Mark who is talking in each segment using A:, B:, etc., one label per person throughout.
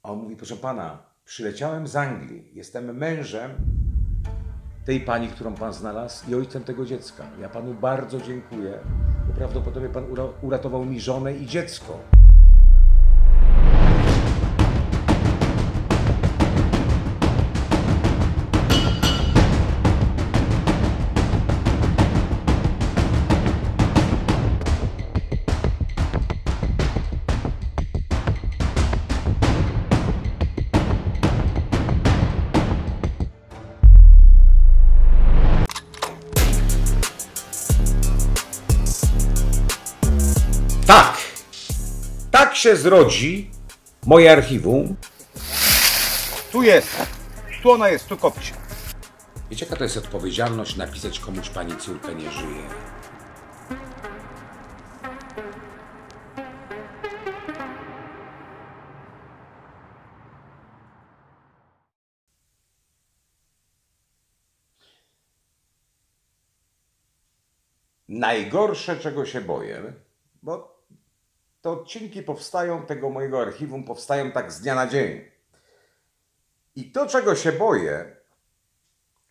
A: A on mówi, proszę pana, przyleciałem z Anglii, jestem mężem tej pani, którą pan znalazł i ojcem tego dziecka. Ja panu bardzo dziękuję, bo prawdopodobnie pan uratował mi żonę i dziecko. Tak, tak się zrodzi moje archiwum.
B: Tu jest, tu ona jest, tu kopcie.
A: Wiecie, jaka to jest odpowiedzialność napisać komuś pani córka nie żyje? Najgorsze, czego się boję, bo te odcinki powstają, tego mojego archiwum powstają tak z dnia na dzień. I to, czego się boję,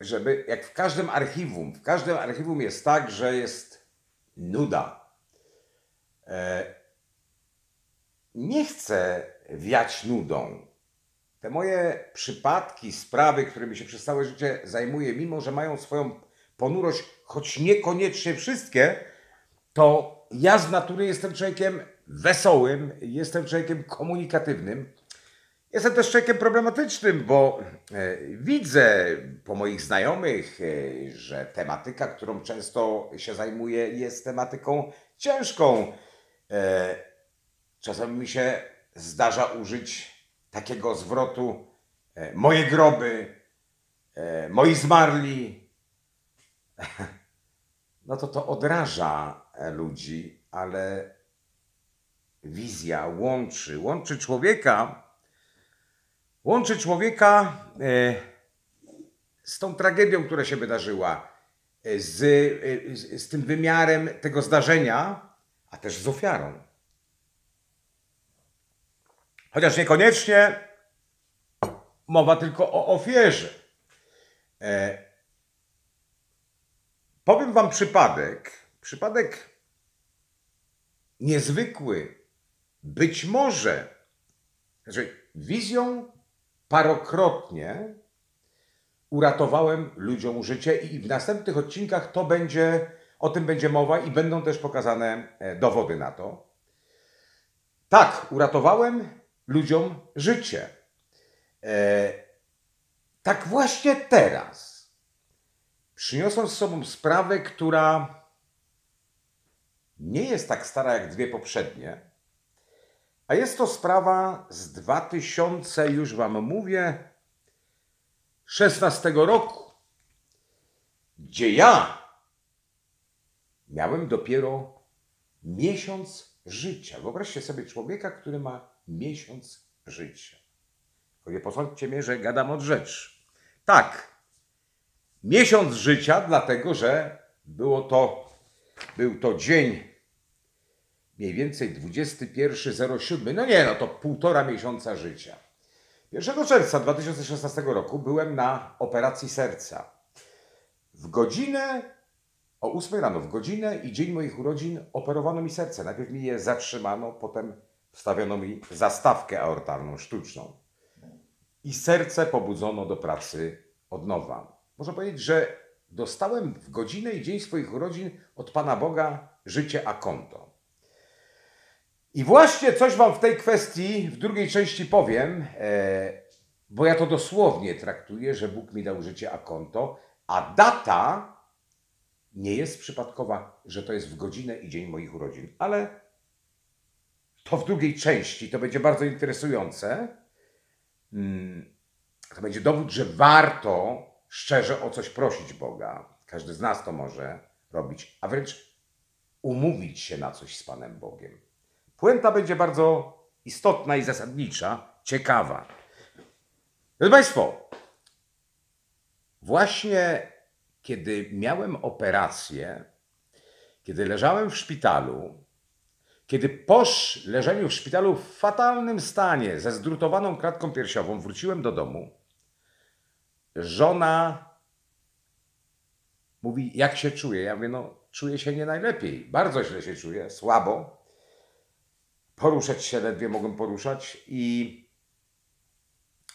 A: żeby jak w każdym archiwum jest tak, że jest nuda. Nie chcę wiać nudą. Te moje przypadki, sprawy, którymi się przez całe życie zajmuję, mimo że mają swoją ponurość, choć niekoniecznie wszystkie, to ja z natury jestem człowiekiem wesołym, jestem człowiekiem komunikatywnym. Jestem też człowiekiem problematycznym, bo widzę po moich znajomych, że tematyka, którą często się zajmuję, jest tematyką ciężką. Czasami mi się zdarza użyć takiego zwrotu moje groby, moi zmarli. No to odraża ludzi, ale wizja łączy z tą tragedią, która się wydarzyła, z tym wymiarem tego zdarzenia, a też z ofiarą. Chociaż niekoniecznie mowa tylko o ofierze. Powiem wam przypadek niezwykły, być może, wizją parokrotnie uratowałem ludziom życie i w następnych odcinkach o tym będzie mowa i będą też pokazane dowody na to. Tak, uratowałem ludziom życie. Tak właśnie teraz przyniosłem z sobą sprawę, która nie jest tak stara jak dwie poprzednie, a jest to sprawa z 2000, już wam mówię, 16 roku, gdzie ja miałem dopiero miesiąc życia. Wyobraźcie sobie człowieka, który ma miesiąc życia. Tylko nie posądźcie mnie, że gadam od rzeczy. Tak, miesiąc życia, dlatego że był to dzień mniej więcej 21.07. To półtora miesiąca życia. 1 czerwca 2016 roku byłem na operacji serca. O 8 rano, w godzinę i dzień moich urodzin operowano mi serce. Najpierw mi je zatrzymano, potem wstawiono mi zastawkę aortalną sztuczną. I serce pobudzono do pracy od nowa. Można powiedzieć, że dostałem w godzinę i dzień swoich urodzin od Pana Boga życie a konto. I właśnie coś wam w tej kwestii w drugiej części powiem, bo ja to dosłownie traktuję, że Bóg mi dał życie a konto, a data nie jest przypadkowa, że to jest w godzinę i dzień moich urodzin. Ale to w drugiej części, to będzie bardzo interesujące. To będzie dowód, że warto szczerze o coś prosić Boga. Każdy z nas to może robić, a wręcz umówić się na coś z Panem Bogiem. Puenta będzie bardzo istotna i zasadnicza, ciekawa. Drodzy Państwo, właśnie kiedy miałem operację, kiedy leżałem w szpitalu, Kiedy po leżeniu w szpitalu w fatalnym stanie, ze zdrutowaną klatką piersiową, wróciłem do domu, żona mówi, jak się czuję? Ja mówię, no czuję się nie najlepiej, bardzo źle się czuję, słabo. Poruszać się ledwie mogłem poruszać i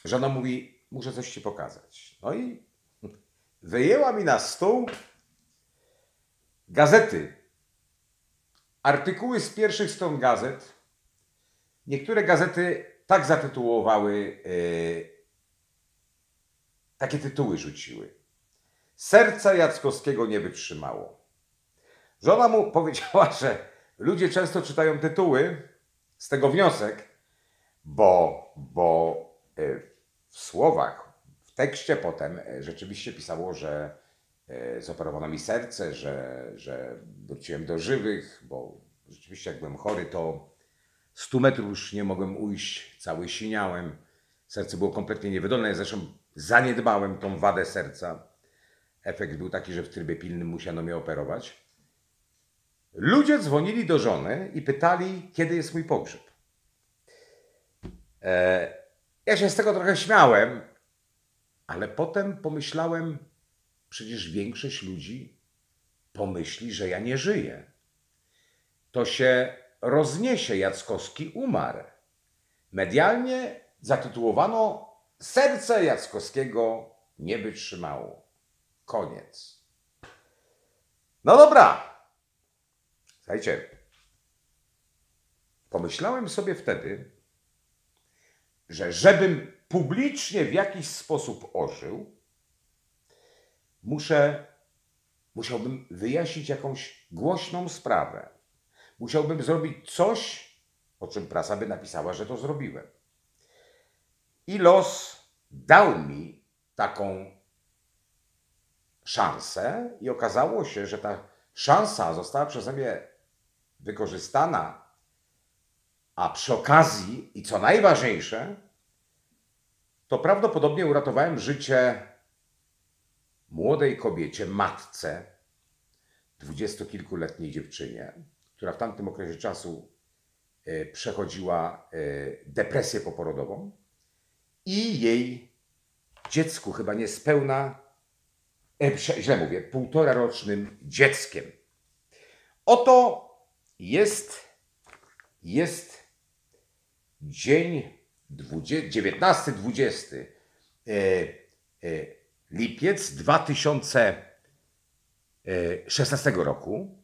A: żona mówi, muszę coś ci pokazać. No i wyjęła mi na stół gazety, artykuły z pierwszych stron gazet. Niektóre gazety tak zatytułowały, takie tytuły rzuciły. Serce Jackowskiego nie wytrzymało. Żona mu powiedziała, że ludzie często czytają tytuły, z tego wniosek, bo w słowach, w tekście potem rzeczywiście pisało, że zoperowano mi serce, że wróciłem do żywych, bo rzeczywiście jak byłem chory, to 100 metrów już nie mogłem ujść, cały siniałem. Serce było kompletnie niewydolne, ja zresztą zaniedbałem tą wadę serca. Efekt był taki, że w trybie pilnym musiano mnie operować. Ludzie dzwonili do żony i pytali, kiedy jest mój pogrzeb. Ja się z tego trochę śmiałem, ale potem pomyślałem, przecież większość ludzi pomyśli, że ja nie żyję. To się rozniesie, Jackowski umarł. Medialnie zatytułowano Serce Jackowskiego nie wytrzymało. Koniec. No dobra. Słuchajcie, pomyślałem sobie wtedy, że żebym publicznie w jakiś sposób ożył, musiałbym wyjaśnić jakąś głośną sprawę. Musiałbym zrobić coś, o czym prasa by napisała, że to zrobiłem. I los dał mi taką szansę i okazało się, że ta szansa została przeze mnie wykorzystana, a przy okazji, i co najważniejsze, to prawdopodobnie uratowałem życie młodej kobiecie, matce, dwudziestokilkuletniej dziewczynie, która w tamtym okresie czasu przechodziła depresję poporodową i jej dziecku, chyba niespełna, źle mówię, 1,5-rocznym dzieckiem. Oto jest dzień 19-20 lipiec 2016 roku.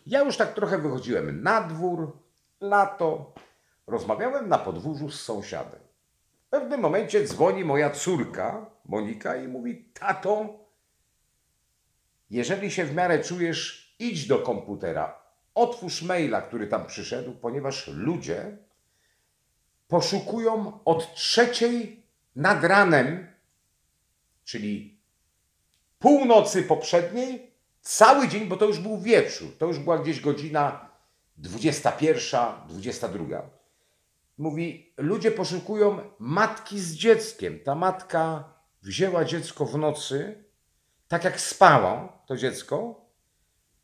A: Ja już tak trochę wychodziłem na dwór, lato, rozmawiałem na podwórzu z sąsiadem. W pewnym momencie dzwoni moja córka, Monika, i mówi, tato, jeżeli się w miarę czujesz, idź do komputera, otwórz maila, który tam przyszedł, ponieważ ludzie poszukują od 3:00 nad ranem, czyli północy poprzedniej, cały dzień, bo to już był wieczór, to już była gdzieś godzina 21, 22. Mówi, ludzie poszukują matki z dzieckiem. Ta matka wzięła dziecko w nocy, tak jak spała to dziecko,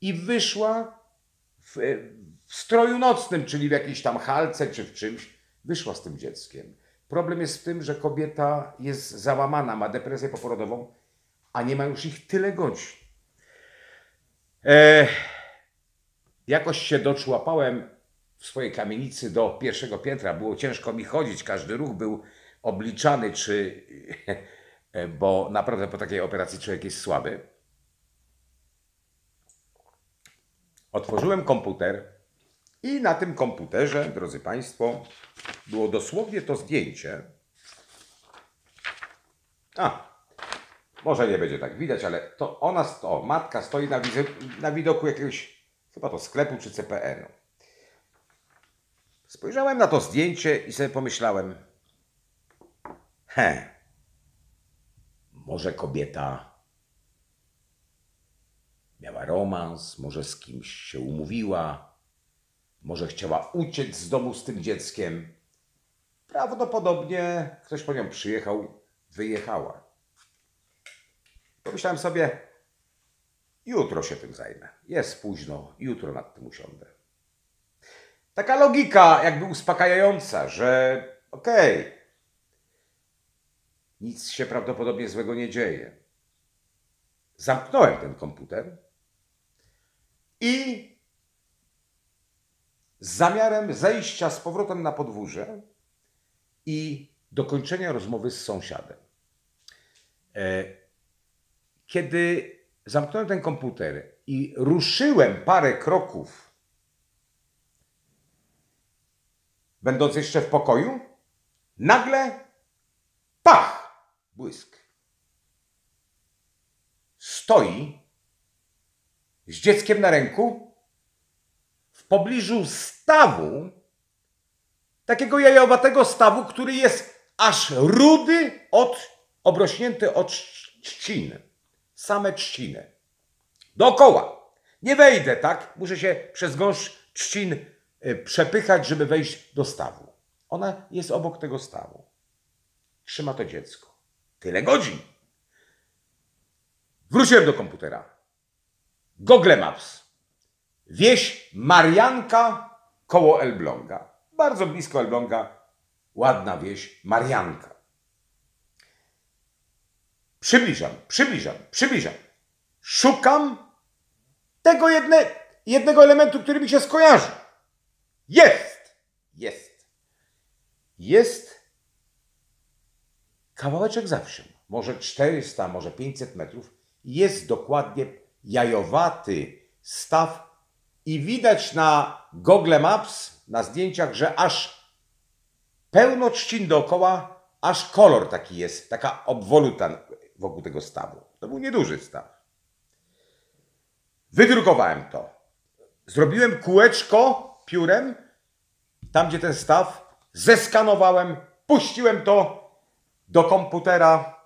A: i wyszła w stroju nocnym, czyli w jakiejś tam halce czy w czymś, wyszła z tym dzieckiem. Problem jest w tym, że kobieta jest załamana, ma depresję poporodową, a nie ma już ich tyle godzin. Jakoś się doczłapałem w swojej kamienicy do pierwszego piętra. Było ciężko mi chodzić, każdy ruch był obliczany, bo naprawdę po takiej operacji człowiek jest słaby. Otworzyłem komputer i na tym komputerze, drodzy Państwo, było dosłownie to zdjęcie. Może nie będzie tak widać, ale to matka stoi na widoku jakiegoś, chyba to sklepu czy CPN-u. Spojrzałem na to zdjęcie i sobie pomyślałem, może kobieta miała romans, może z kimś się umówiła, może chciała uciec z domu z tym dzieckiem. Prawdopodobnie ktoś po nią przyjechał, wyjechała. Pomyślałem sobie, jutro się tym zajmę. Jest późno, jutro nad tym usiądę. taka logika jakby uspokajająca, że okej, nic się prawdopodobnie złego nie dzieje. Zamknąłem ten komputer i z zamiarem zejścia z powrotem na podwórze i dokończenia rozmowy z sąsiadem. Kiedy zamknąłem ten komputer i ruszyłem parę kroków, będąc jeszcze w pokoju, nagle pach! Błysk. Stoi z dzieckiem na ręku w pobliżu stawu, takiego jajowatego stawu, który jest aż rudy, obrośnięty od trzcin. Same trzciny. Dookoła. Nie wejdę, tak? Muszę się przez gąszcz trzcin przepychać, żeby wejść do stawu. Ona jest obok tego stawu. Trzyma to dziecko. Tyle godzin. Wróciłem do komputera. Google Maps. Wieś Marianka koło Elbląga. Bardzo blisko Elbląga. Ładna wieś Marianka. Przybliżam. Szukam tego jednego elementu, który mi się skojarzy. Jest kawałeczek za wsią. Może 400, może 500 metrów. Jest dokładnie jajowaty staw i widać na Google Maps, na zdjęciach, że aż pełno trzcin dookoła, aż kolor taki jest, taka obwoluta wokół tego stawu. To był nieduży staw. Wydrukowałem to. Zrobiłem kółeczko piórem, tam gdzie ten staw, zeskanowałem, puściłem to do komputera,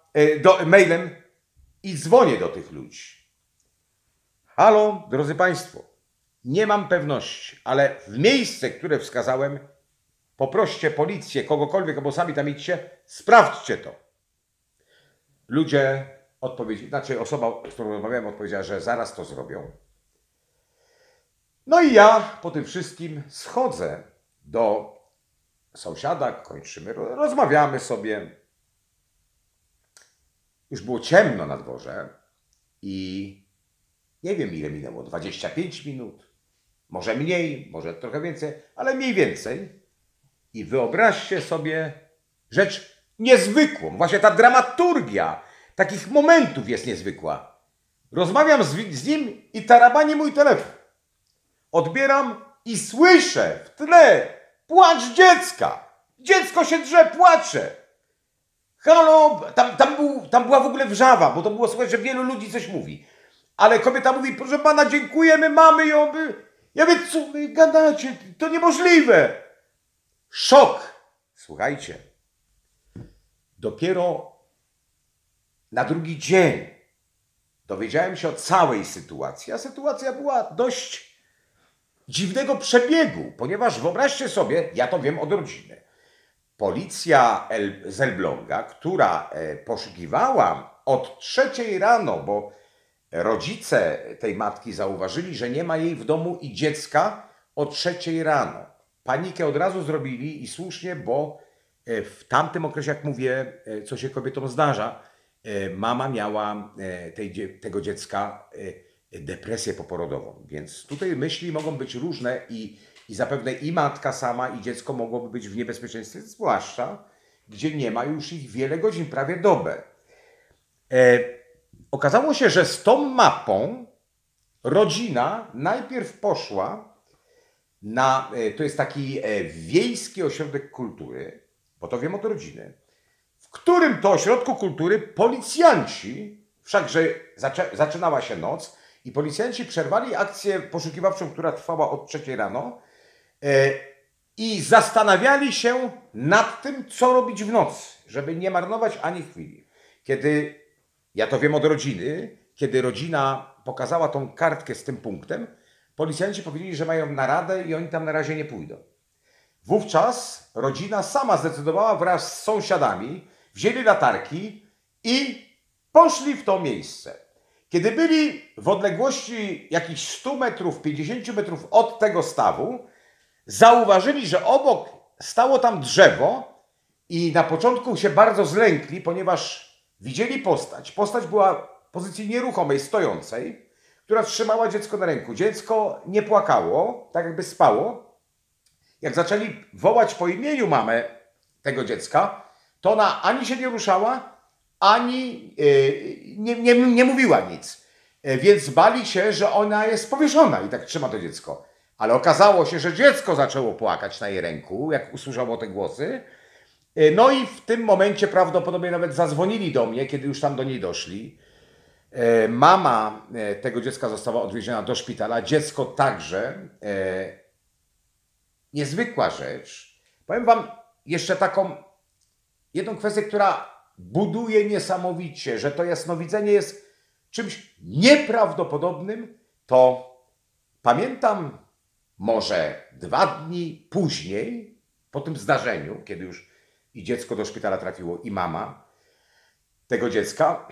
A: mailem i dzwonię do tych ludzi. Halo, drodzy Państwo, nie mam pewności, ale w miejsce, które wskazałem, poproście policję, kogokolwiek, albo sami tam idźcie, sprawdźcie to. Ludzie odpowiedzieli, znaczy osoba, z którą rozmawiałem, odpowiedziała, że zaraz to zrobią. No i ja po tym wszystkim schodzę do sąsiada, kończymy, rozmawiamy sobie. Już było ciemno na dworze i nie wiem ile minęło, 25 minut, może mniej, może trochę więcej, ale mniej więcej. I wyobraźcie sobie rzecz niezwykłą, właśnie ta dramaturgia takich momentów jest niezwykła. Rozmawiam z nim i tarabani mój telefon. Odbieram i słyszę w tle płacz dziecka. Dziecko się drze, płacze. Halo, tam była w ogóle wrzawa, bo to było słychać, że wielu ludzi coś mówi. Ale kobieta mówi, proszę pana, dziękujemy, mamy ją. Ja mówię, co wy gadacie? To niemożliwe. Szok. Słuchajcie. Dopiero na drugi dzień dowiedziałem się o całej sytuacji. A sytuacja była dość dziwnego przebiegu, ponieważ wyobraźcie sobie, ja to wiem od rodziny. Policja z Elbląga, która poszukiwała od 3 rano, bo rodzice tej matki zauważyli, że nie ma jej w domu i dziecka o 3 rano. Panikę od razu zrobili i słusznie, bo w tamtym okresie, jak mówię, co się kobietom zdarza, mama miała tego dziecka depresję poporodową. Więc tutaj myśli mogą być różne i zapewne i matka sama, i dziecko mogłoby być w niebezpieczeństwie, zwłaszcza gdzie nie ma już ich wiele godzin, prawie dobę. Okazało się, że z tą mapą rodzina najpierw poszła na, to jest taki wiejski ośrodek kultury, bo to wiem od rodziny, w którym to ośrodku kultury policjanci, wszakże zaczynała się noc i policjanci przerwali akcję poszukiwawczą, która trwała od 3 rano i zastanawiali się nad tym, co robić w nocy, żeby nie marnować ani chwili. Kiedy, ja to wiem od rodziny, kiedy rodzina pokazała tą kartkę z tym punktem, policjanci powiedzieli, że mają naradę i oni tam na razie nie pójdą. Wówczas rodzina sama zdecydowała wraz z sąsiadami, wzięli latarki i poszli w to miejsce. Kiedy byli w odległości jakichś 100 metrów, 50 metrów od tego stawu, zauważyli, że obok stało tam drzewo i na początku się bardzo zlękli, ponieważ widzieli postać. Postać była w pozycji nieruchomej, stojącej, która trzymała dziecko na ręku. Dziecko nie płakało, tak jakby spało. Jak zaczęli wołać po imieniu mamę tego dziecka, to ona ani się nie ruszała, ani nie mówiła nic. Więc bali się, że ona jest powieszona i tak trzyma to dziecko. Ale okazało się, że dziecko zaczęło płakać na jej ręku, jak usłyszało te głosy. No i w tym momencie prawdopodobnie nawet zadzwonili do mnie, kiedy już tam do niej doszli. Mama tego dziecka została odwieziona do szpitala, dziecko także. Niezwykła rzecz. Powiem wam jeszcze taką jedną kwestię, która buduje niesamowicie, że to jasnowidzenie jest czymś nieprawdopodobnym, to pamiętam może 2 dni później, po tym zdarzeniu, kiedy już i dziecko do szpitala trafiło, i mama tego dziecka,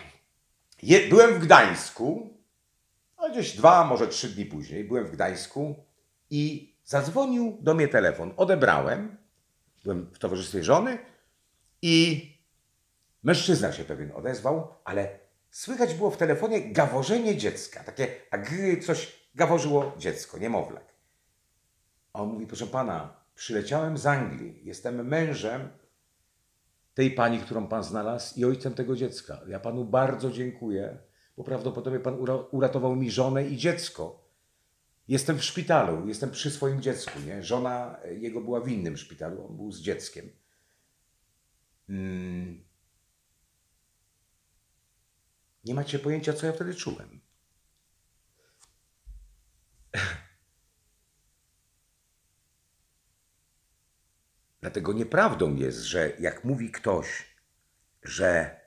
A: byłem w Gdańsku, a gdzieś 2, może 3 dni później byłem w Gdańsku i zadzwonił do mnie telefon. Odebrałem, byłem w towarzystwie żony i mężczyzna się pewien odezwał, ale słychać było w telefonie gaworzenie dziecka. Takie coś gaworzyło dziecko, niemowlak. A on mówi, proszę pana, przyleciałem z Anglii, jestem mężem tej pani, którą pan znalazł i ojcem tego dziecka. Ja panu bardzo dziękuję, bo prawdopodobnie pan uratował mi żonę i dziecko. Jestem w szpitalu, jestem przy swoim dziecku, nie? Żona jego była w innym szpitalu, on był z dzieckiem. Nie macie pojęcia, co ja wtedy czułem. Dlatego nieprawdą jest, że jak mówi ktoś, że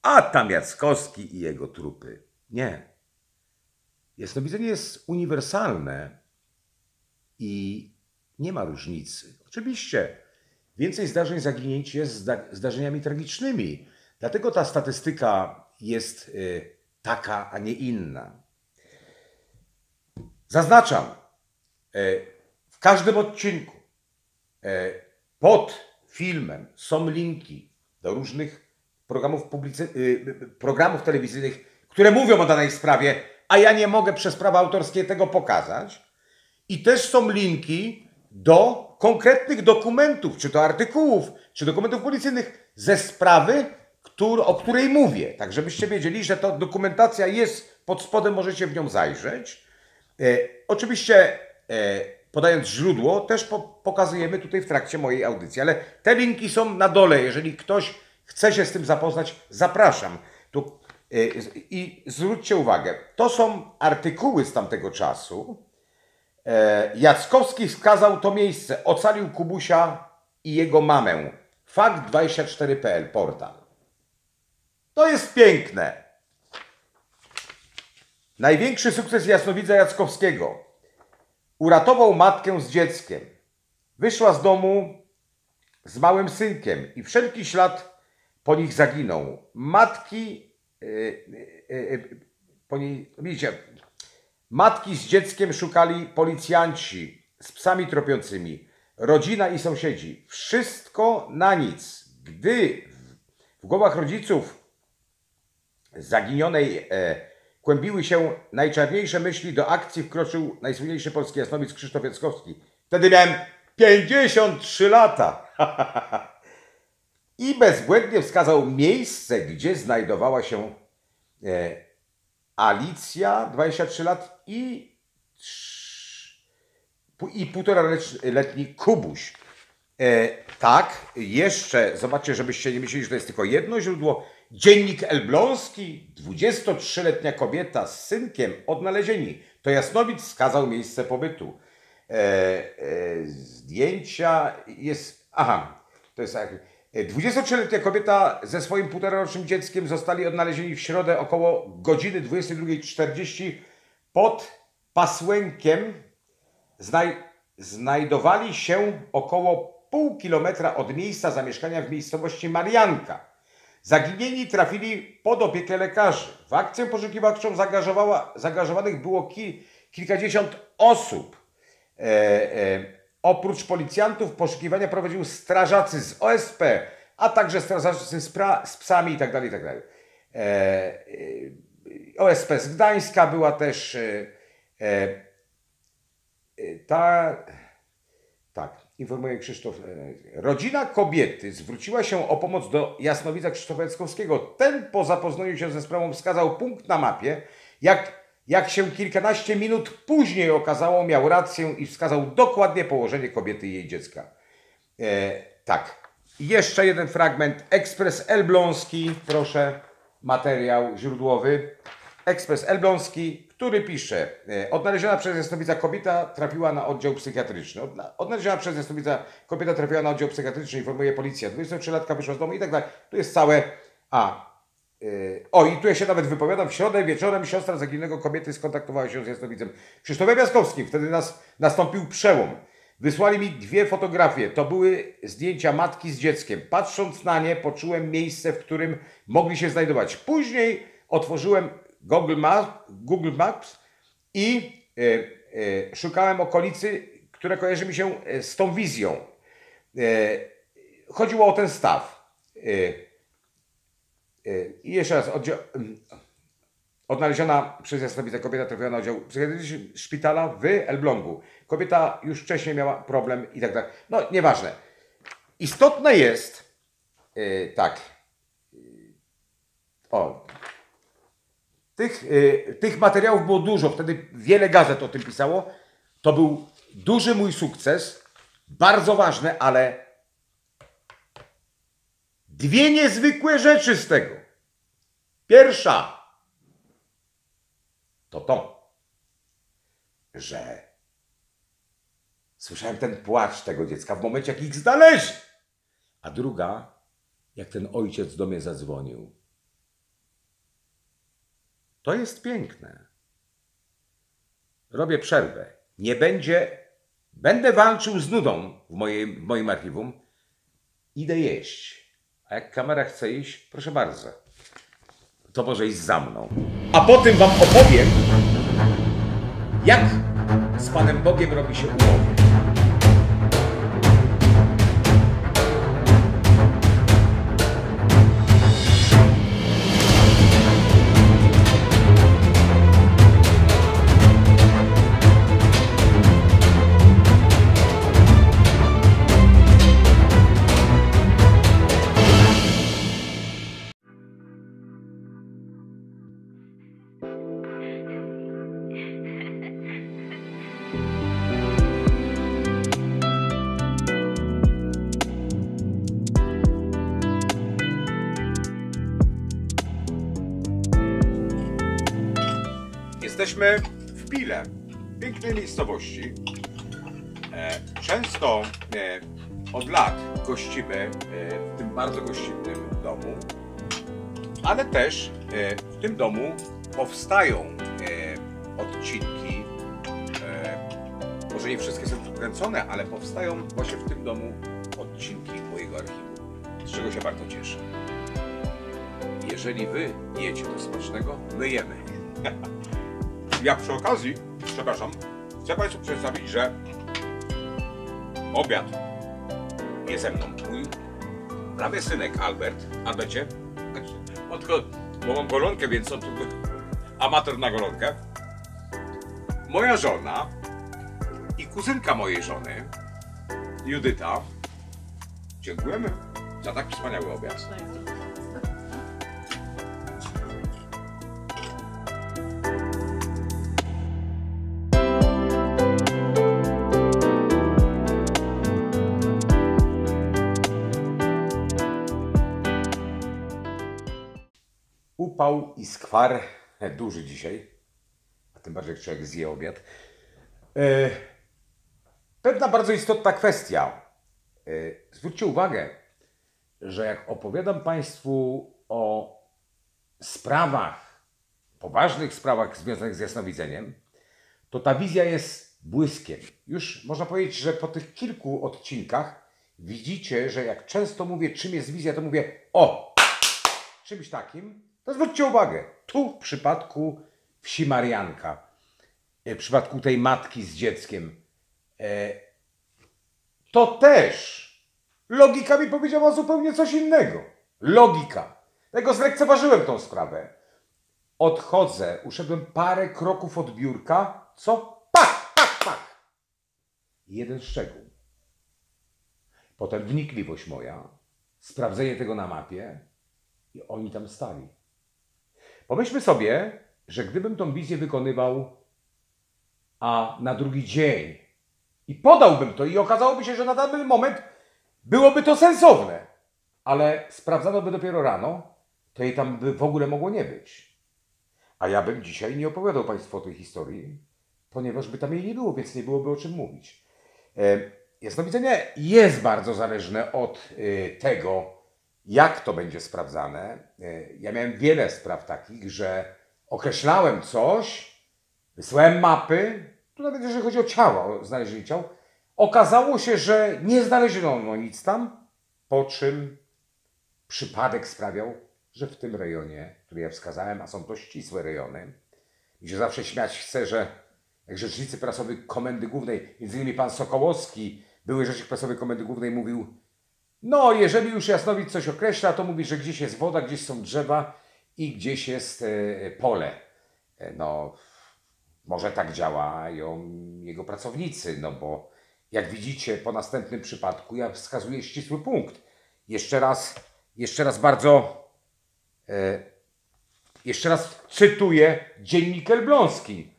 A: a tam Jackowski i jego trupy. Nie. Jasnowidzenie jest uniwersalne i nie ma różnicy. Oczywiście więcej zdarzeń zaginięć jest zdarzeniami tragicznymi. Dlatego ta statystyka jest taka, a nie inna. Zaznaczam, w każdym odcinku pod filmem są linki do różnych programów telewizyjnych, które mówią o danej sprawie, a ja nie mogę przez prawa autorskie tego pokazać. I też są linki do konkretnych dokumentów, czy to artykułów, czy dokumentów policyjnych ze sprawy, o której mówię. Tak, żebyście wiedzieli, że ta dokumentacja jest pod spodem, możecie w nią zajrzeć. Oczywiście podając źródło, też pokazujemy tutaj w trakcie mojej audycji, ale te linki są na dole. Jeżeli ktoś chce się z tym zapoznać, zapraszam. I zwróćcie uwagę, to są artykuły z tamtego czasu. Jackowski wskazał to miejsce, ocalił Kubusia i jego mamę. Fakt24.pl, portal. To jest piękne. Największy sukces jasnowidza Jackowskiego. Uratował matkę z dzieckiem. Wyszła z domu z małym synkiem i wszelki ślad po nich zaginął. Matki z dzieckiem szukali policjanci z psami tropiącymi, rodzina i sąsiedzi. Wszystko na nic. Gdy w głowach rodziców zaginionej kłębiły się najczarniejsze myśli, do akcji wkroczył najsłynniejszy polski jasnowic Krzysztof Jackowski. Wtedy miałem 53 lata. I bezbłędnie wskazał miejsce, gdzie znajdowała się Alicja, 23 lat, i 1,5-letni Kubuś. Tak, jeszcze, zobaczcie, żebyście nie myśleli, że to jest tylko jedno źródło. Dziennik Elbląski, 23-letnia kobieta z synkiem odnalezieni. To jasnowic wskazał miejsce pobytu. Zdjęcia jest... Aha, to jest... 23-letnia kobieta ze swoim 1,5-rocznym dzieckiem zostali odnalezieni w środę około godziny 22:40 pod Pasłękiem. Znajdowali się około pół kilometra od miejsca zamieszkania w miejscowości Marianka. Zaginieni trafili pod opiekę lekarzy. W akcję poszukiwawczą zaangażowanych było kilkadziesiąt osób. Oprócz policjantów poszukiwania prowadził strażacy z OSP, a także strażacy z psami itd. itd. OSP z Gdańska była też tak, informuje Krzysztof. Rodzina kobiety zwróciła się o pomoc do jasnowidza Krzysztofa Jackowskiego. Ten po zapoznaniu się ze sprawą wskazał punkt na mapie. Jak się kilkanaście minut później okazało, miał rację i wskazał dokładnie położenie kobiety i jej dziecka. Tak. Jeszcze jeden fragment. Ekspres Elbląski, proszę, materiał źródłowy. Ekspres Elbląski, który pisze: odnaleziona przez jasnowidza kobieta trafiła na oddział psychiatryczny. Odnaleziona przez jasnowidza kobieta trafiła na oddział psychiatryczny, informuje policja. 23-latka wyszła z domu i tak dalej. Tu jest całe... i tu ja się nawet wypowiadam. W środę wieczorem siostra zaginionego kobiety skontaktowała się z jasnowidzem Krzysztofem Jackowskim. Wtedy nastąpił przełom. Wysłali mi 2 fotografie. To były zdjęcia matki z dzieckiem. Patrząc na nie, poczułem miejsce, w którym mogli się znajdować. Później otworzyłem Google Maps i szukałem okolicy, która kojarzy mi się z tą wizją. Chodziło o ten staw. I jeszcze raz, odnaleziona przez jasnowidza kobieta trafiła na oddział psychiatryczny szpitala w Elblągu. Kobieta już wcześniej miała problem i tak dalej. No, nieważne. Istotne jest, tych materiałów było dużo, wtedy wiele gazet o tym pisało. To był duży mój sukces, bardzo ważny, ale 2 niezwykłe rzeczy z tego. Pierwsza to, że słyszałem ten płacz tego dziecka w momencie, jak ich znaleźli. A druga, jak ten ojciec do mnie zadzwonił. To jest piękne. Robię przerwę. Będę walczył z nudą w moim archiwum. Idę jeść. A jak kamera chce iść, proszę bardzo, to może iść za mną. A potem wam opowiem, jak z Panem Bogiem robi się umowy. Jesteśmy w Pile, pięknej miejscowości. Często od lat gościmy w tym bardzo gościnnym domu, ale też w tym domu powstają odcinki, może nie wszystkie są tu kręcone, ale powstają właśnie w tym domu odcinki mojego archiwum, z czego się bardzo cieszę. Jeżeli wy jecie to smacznego, my jemy. Ja przy okazji, przepraszam, chcę Państwu przedstawić, że obiad jest ze mną mój prawie synek Albert. Albercie, bo mam golonkę, więc on tu amator na golonkę. Moja żona i kuzynka mojej żony, Judyta. Dziękujemy za tak wspaniały obiad. Upał i skwar, duży dzisiaj, a tym bardziej jak człowiek zje obiad. Pewna bardzo istotna kwestia. Zwróćcie uwagę, że jak opowiadam Państwu o sprawach, poważnych sprawach związanych z jasnowidzeniem, to ta wizja jest błyskiem. Już można powiedzieć, że po tych kilku odcinkach widzicie, że jak często mówię, czym jest wizja, to mówię o czymś takim. To zwróćcie uwagę, tu w przypadku wsi Marianka, w przypadku tej matki z dzieckiem, to też logika mi powiedziała zupełnie coś innego. Logika. Tego zlekceważyłem tą sprawę. Odchodzę, uszedłem parę kroków od biurka, co? Pach, pach, pach. Jeden szczegół. Potem wnikliwość moja, sprawdzenie tego na mapie i oni tam stali. Pomyślmy sobie, że gdybym tą wizję wykonywał, a na drugi dzień i podałbym to i okazałoby się, że na dany moment byłoby to sensowne, ale sprawdzano by dopiero rano, to jej tam by w ogóle mogło nie być. A ja bym dzisiaj nie opowiadał Państwu o tej historii, ponieważ by tam jej nie było, więc nie byłoby o czym mówić. Jasnowidzenie jest bardzo zależne od tego, jak to będzie sprawdzane. Ja miałem wiele spraw takich, że określałem coś, wysłałem mapy, tu nawet jeżeli chodzi o ciała, o znalezienie ciał, okazało się, że nie znaleziono nic tam, po czym przypadek sprawiał, że w tym rejonie, który ja wskazałem, a są to ścisłe rejony, gdzie zawsze śmiać chcę, że jak rzecznicy prasowi Komendy Głównej, między innymi pan Sokołowski, były rzecznik prasowy Komendy Głównej, mówił: no, jeżeli już Jasnowidz coś określa, to mówi, że gdzieś jest woda, gdzieś są drzewa i gdzieś jest pole. No, może tak działają jego pracownicy, no bo jak widzicie po następnym przypadku ja wskazuję ścisły punkt. Jeszcze raz cytuję dziennik elbląski.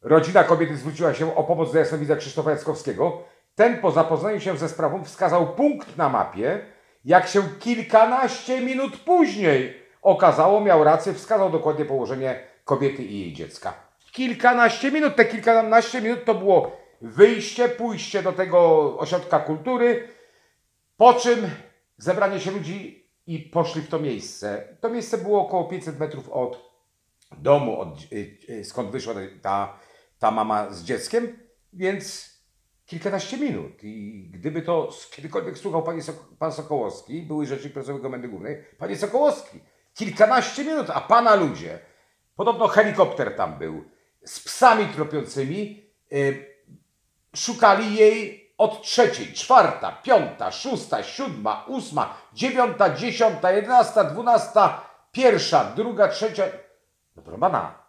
A: Rodzina kobiety zwróciła się o pomoc do jasnowidza Krzysztofa Jackowskiego. Ten po zapoznaniu się ze sprawą wskazał punkt na mapie. Jak się kilkanaście minut później okazało, miał rację, wskazał dokładnie położenie kobiety i jej dziecka. Kilkanaście minut, te kilkanaście minut to było wyjście, pójście do tego ośrodka kultury, po czym zebranie się ludzi i poszli w to miejsce. To miejsce było około 500 metrów od domu, skąd wyszła ta mama z dzieckiem, więc kilkanaście minut. I gdyby to kiedykolwiek słuchał pan Sokołowski, były rzecznik prasowy Komendy Głównej, panie Sokołowski, kilkanaście minut, a pana ludzie, podobno helikopter tam był, z psami tropiącymi, szukali jej od 3, 4, 5, 6, 7, 8, 9, 10, 11, 12, 1, 2, 3. No proszę pana,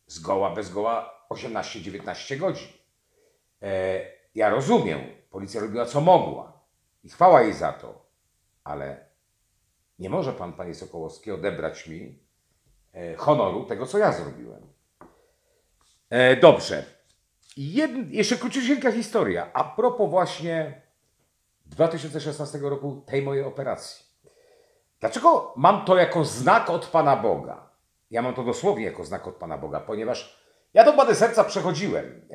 A: zgoła, bez zgoła 18-19 godzin. Ja rozumiem, policja robiła co mogła i chwała jej za to, ale nie może pan, panie Sokołowski, odebrać mi honoru tego, co ja zrobiłem. Dobrze. Jeszcze króciutka historia. A propos właśnie 2016 roku, tej mojej operacji. Dlaczego mam to jako znak od Pana Boga? Ja mam to dosłownie jako znak od Pana Boga, ponieważ ja tą wadę serca przechodziłem.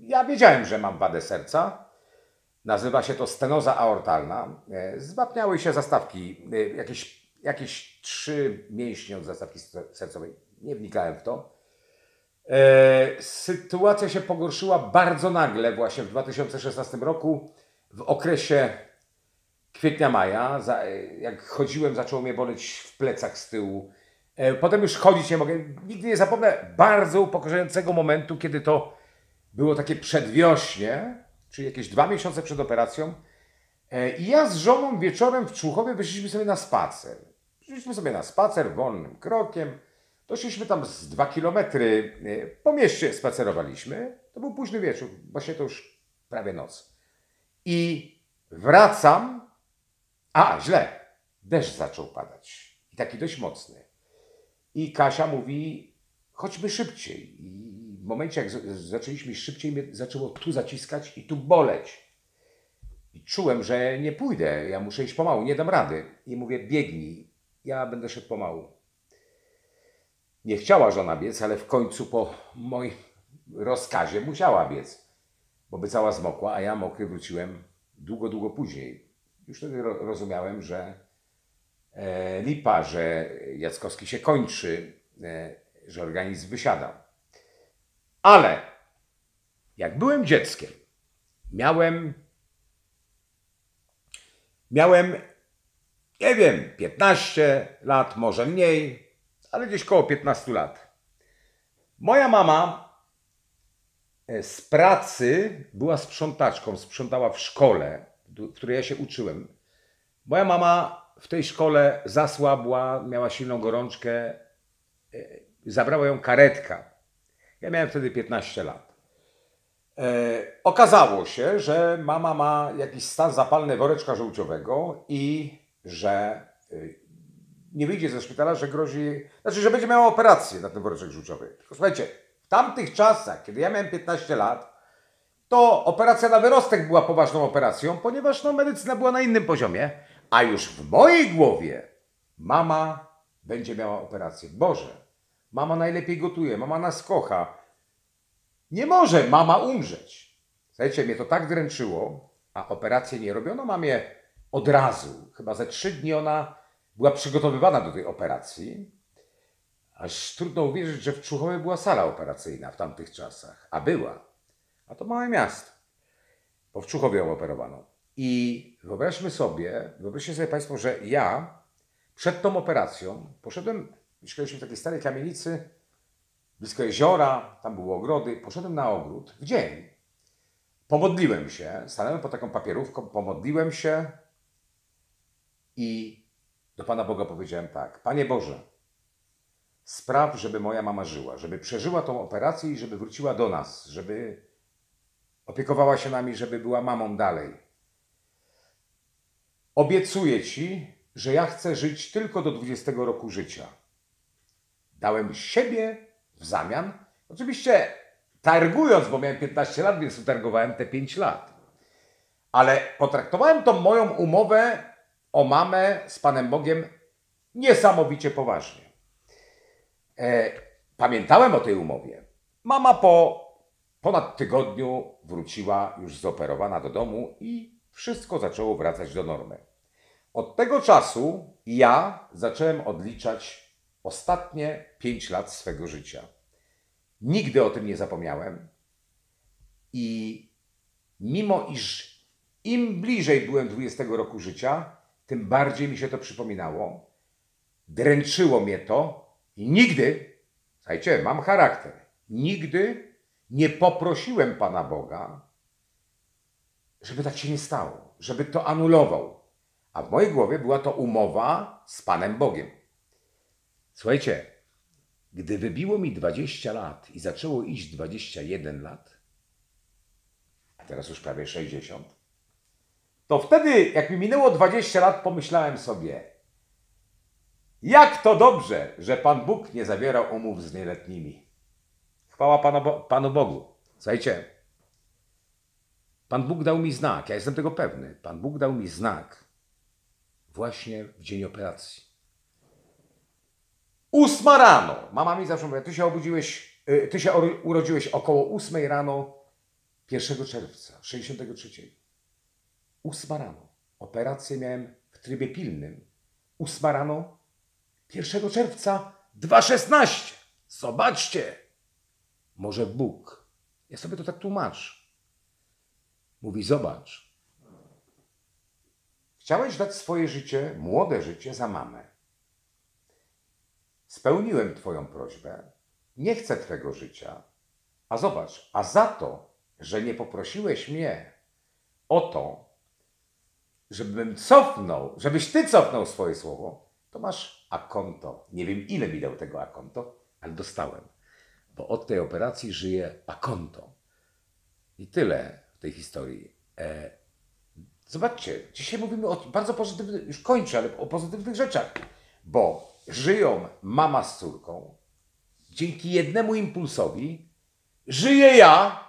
A: Ja wiedziałem, że mam wadę serca. Nazywa się to stenoza aortalna. Zwapniały się zastawki, jakieś 3 mięśnie od zastawki sercowej. Nie wnikałem w to. Sytuacja się pogorszyła bardzo nagle właśnie w 2016 roku, w okresie kwietnia-maja. Jak chodziłem, zaczęło mnie boleć w plecach z tyłu. Potem już chodzić nie mogę. Nigdy nie zapomnę bardzo upokarzającego momentu, kiedy to było takie przedwiośnie, czyli jakieś 2 miesiące przed operacją. I ja z żoną wieczorem w Człuchowie wyszliśmy sobie na spacer. Wyszliśmy sobie na spacer wolnym krokiem. Doszliśmy tam z 2 kilometry, po mieście spacerowaliśmy. To był późny wieczór, właśnie to już prawie noc. I wracam, źle, deszcz zaczął padać i taki dość mocny. I Kasia mówi: chodźmy szybciej. I w momencie, jak zaczęliśmy szybciej, mnie zaczęło tu zaciskać i tu boleć. I czułem, że nie pójdę, ja muszę iść pomału, nie dam rady. I mówię: biegnij, ja będę szedł pomału. Nie chciała żona biec, ale w końcu po moim rozkazie musiała biec, bo by cała zmokła, a ja mokry wróciłem długo później. Już wtedy rozumiałem, że lipa, że Jackowski się kończy, że organizm wysiada. Ale jak byłem dzieckiem, miałem, nie wiem, 15 lat, może mniej, ale gdzieś koło 15 lat. Moja mama z pracy była sprzątaczką, sprzątała w szkole, w której ja się uczyłem. Moja mama w tej szkole zasłabła, miała silną gorączkę, zabrała ją karetka. Ja miałem wtedy 15 lat. Okazało się, że mama ma jakiś stan zapalny woreczka żółciowego i że nie wyjdzie ze szpitala, że grozi, znaczy, że będzie miała operację na ten woreczek żółciowy. Tylko słuchajcie, w tamtych czasach, kiedy ja miałem 15 lat, to operacja na wyrostek była poważną operacją, ponieważ no, medycyna była na innym poziomie, a już w mojej głowie mama będzie miała operację. Boże, mama najlepiej gotuje, mama nas kocha. Nie może mama umrzeć. Słuchajcie, mnie to tak dręczyło, a operację nie robiono mamie od razu. Chyba ze 3 dni ona była przygotowywana do tej operacji. Aż trudno uwierzyć, że w Człuchowie była sala operacyjna w tamtych czasach. A była. A to małe miasto. Bo w Człuchowie ją operowano. I wyobraźcie sobie Państwo, że ja przed tą operacją poszedłem, mieszkaliśmy w takiej starej kamienicy, blisko jeziora, tam były ogrody. Poszedłem na ogród w dzień. Pomodliłem się, stanąłem pod taką papierówką, pomodliłem się i do Pana Boga powiedziałem tak: Panie Boże, spraw, żeby moja mama żyła, żeby przeżyła tą operację i żeby wróciła do nas, żeby opiekowała się nami, żeby była mamą dalej. Obiecuję Ci, że ja chcę żyć tylko do 20 roku życia. Dałem siebie w zamian, oczywiście targując, bo miałem 15 lat, więc utargowałem te 5 lat. Ale potraktowałem tą moją umowę o mamę z Panem Bogiem niesamowicie poważnie. Pamiętałem o tej umowie. Mama po ponad tygodniu wróciła już zoperowana do domu i wszystko zaczęło wracać do normy. Od tego czasu ja zacząłem odliczać ostatnie 5 lat swego życia. Nigdy o tym nie zapomniałem i mimo iż im bliżej byłem 20 roku życia, tym bardziej mi się to przypominało, dręczyło mnie to i nigdy, słuchajcie, mam charakter, nigdy nie poprosiłem Pana Boga, żeby tak się nie stało, żeby to anulował. A w mojej głowie była to umowa z Panem Bogiem. Słuchajcie, gdy wybiło mi 20 lat i zaczęło iść 21 lat, a teraz już prawie 60, to wtedy, jak mi minęło 20 lat, pomyślałem sobie, jak to dobrze, że Pan Bóg nie zawierał umów z nieletnimi. Chwała Panu Bogu. Słuchajcie, Pan Bóg dał mi znak, ja jestem tego pewny. Pan Bóg dał mi znak właśnie w dzień operacji. 8 rano. Mama mi zawsze mówi, ty się urodziłeś około 8 rano 1 czerwca 63. 8 rano. Operację miałem w trybie pilnym. 8 rano 1 czerwca 2016. Zobaczcie. Może Bóg. Ja sobie to tak tłumaczę. Mówi, zobacz. Chciałeś dać swoje życie, młode życie za mamę. Spełniłem Twoją prośbę. Nie chcę Twego życia. A zobacz, a za to, że nie poprosiłeś mnie o to, żebyś Ty cofnął swoje słowo, to masz akonto. Nie wiem, ile mi dał tego akonto, ale dostałem. Bo od tej operacji żyje akonto. I tyle w tej historii. Zobaczcie, dzisiaj mówimy o bardzo pozytywnych, już kończę, ale o pozytywnych rzeczach. Bo żyją mama z córką. Dzięki jednemu impulsowi żyję ja,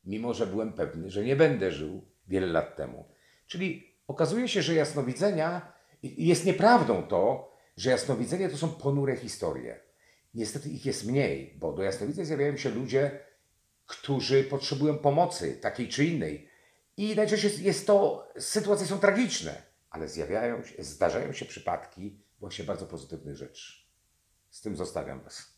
A: mimo że byłem pewny, że nie będę żył wiele lat temu. Czyli okazuje się, że jasnowidzenia, jest nieprawdą to, że jasnowidzenie to są ponure historie. Niestety ich jest mniej, bo do jasnowidzeń zjawiają się ludzie, którzy potrzebują pomocy, takiej czy innej. I najczęściej sytuacje są tragiczne, ale zdarzają się przypadki właśnie bardzo pozytywnych rzeczy. Z tym zostawiam Was.